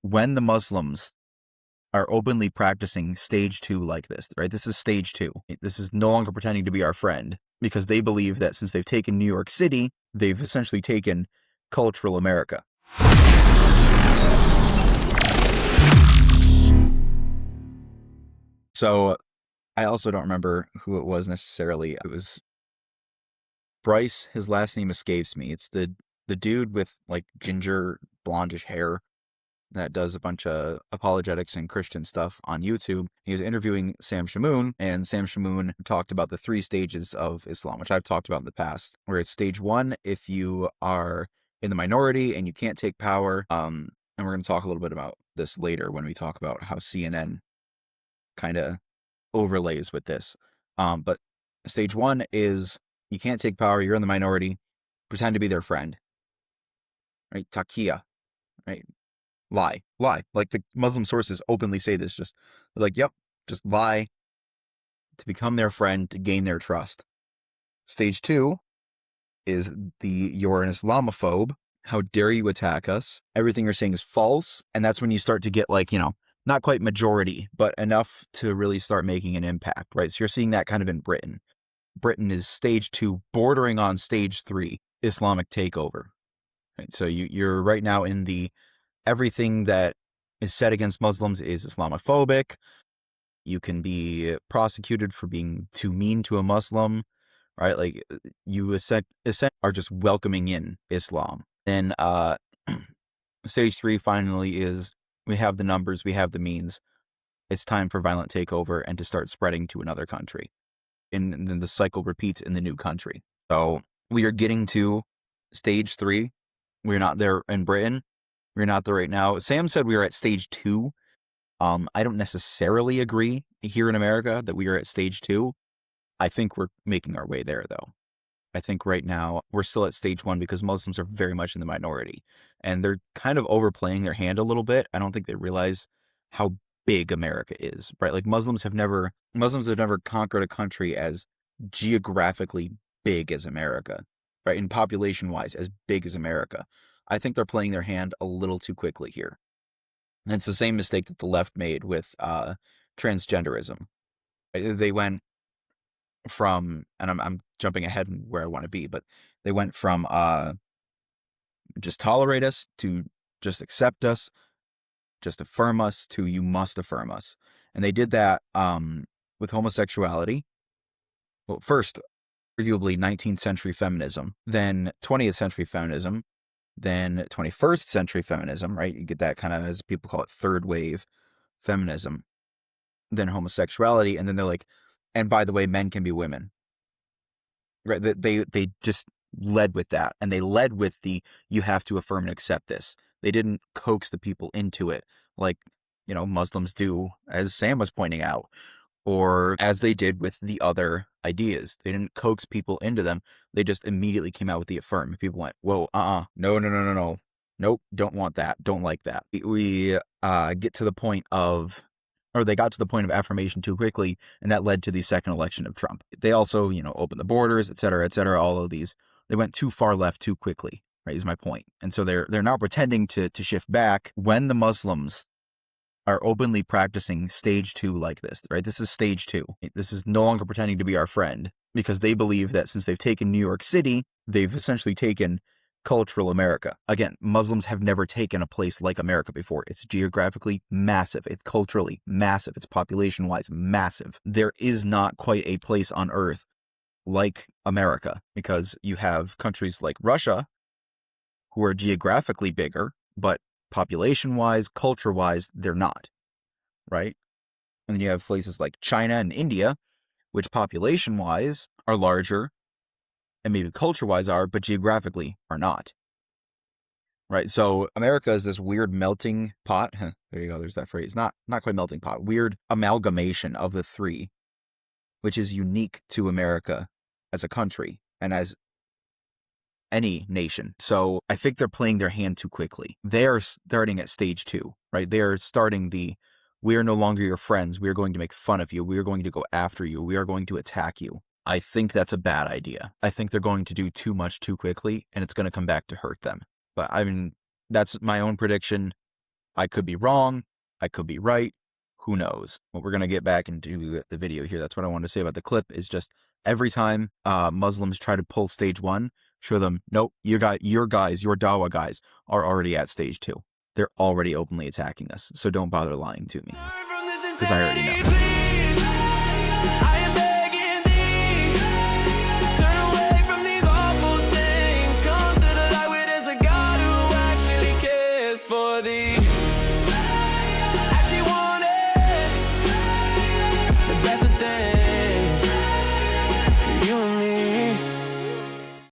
when the Muslims are openly practicing stage 2 like this, right? This is stage 2. This is no longer pretending to be our friend because they believe that since they've taken New York City, they've essentially taken cultural America. So I also don't remember who it was necessarily. It was Bryce. His last name escapes me. It's the dude with like ginger blondish hair that does a bunch of apologetics and Christian stuff on YouTube. He was interviewing Sam Shamoon, and Sam Shamoon talked about the 3 stages of Islam, which I've talked about in the past, where it's stage 1, if you are in the minority and you can't take power. And we're going to talk a little bit about this later when we talk about how CNN kind of overlays with this. But stage 1 is you can't take power, you're in the minority, pretend to be their friend, right? Taqiyya, right? Lie. Like the Muslim sources openly say this, just like, yep, just lie to become their friend, to gain their trust. Stage 2 is you're an Islamophobe. How dare you attack us? Everything you're saying is false. And that's when you start to get like, not quite majority, but enough to really start making an impact, right? So you're seeing that kind of in Britain. Britain is stage 2, bordering on stage 3, Islamic takeover. Right? So you're right now in the everything that is said against Muslims is Islamophobic. You can be prosecuted for being too mean to a Muslim, right? Like you essentially are just welcoming in Islam. Then stage 3 finally is we have the numbers, we have the means. It's time for violent takeover and to start spreading to another country. And then the cycle repeats in the new country. So we are getting to stage 3. We're not there in Britain. We're not there right now. Sam said we are at stage 2. I don't necessarily agree here in America that we are at stage 2. I think we're making our way there, though. I think right now we're still at stage 1 because Muslims are very much in the minority. And they're kind of overplaying their hand a little bit. I don't think they realize how big America is, right? Like Muslims have never conquered a country as geographically big as America, right? In population-wise, as big as America. I think they're playing their hand a little too quickly here. And it's the same mistake that the left made with transgenderism. They went from, and I'm jumping ahead where I want to be, but they went from just tolerate us to just accept us, just affirm us to you must affirm us. And they did that with homosexuality. Well, first, arguably 19th century feminism, then 20th century feminism, then 21st century feminism, right? You get that kind of, as people call it, third wave feminism, then homosexuality, and then they're like, and by the way, men can be women, right? They just led with that, and they led with you have to affirm and accept this. They didn't coax the people into it like, Muslims do, as Sam was pointing out, or as they did with the other ideas. They didn't coax people into them. They just immediately came out with the affirm. People went, whoa, no. Nope, don't want that. Don't like that. We get to the point of, or they got to the point of affirmation too quickly, and that led to the second election of Trump. They also, opened the borders, et cetera, all of these. They went too far left too quickly, right, is my point. And so they're now pretending to shift back when the Muslims are openly practicing stage 2 like this, right? This is stage 2. This is no longer pretending to be our friend because they believe that since they've taken New York City, they've essentially taken cultural America. Again, Muslims have never taken a place like America before. It's geographically massive. It's culturally massive. It's population-wise massive. There is not quite a place on earth like America because you have countries like Russia who are geographically bigger, but population-wise, culture-wise, they're not, right? And then you have places like China and India, which population-wise are larger, and maybe culture-wise are, but geographically are not, right? So America is this weird melting pot. There you go, there's that phrase. Not quite melting pot, weird amalgamation of the 3, which is unique to America as a country and as any nation. So I think they're playing their hand too quickly. They are starting at stage 2, right? They are starting we are no longer your friends. We are going to make fun of you. We are going to go after you. We are going to attack you. I think that's a bad idea. I think they're going to do too much too quickly, and it's going to come back to hurt them. But I mean, that's my own prediction. I could be wrong. I could be right. Who knows? But we're going to get back into the video here. That's what I wanted to say about the clip is just every time Muslims try to pull stage 1, show them, nope, your guys, your Dawa guys are already at stage 2. They're already openly attacking us. So don't bother lying to me. Because I already know. For the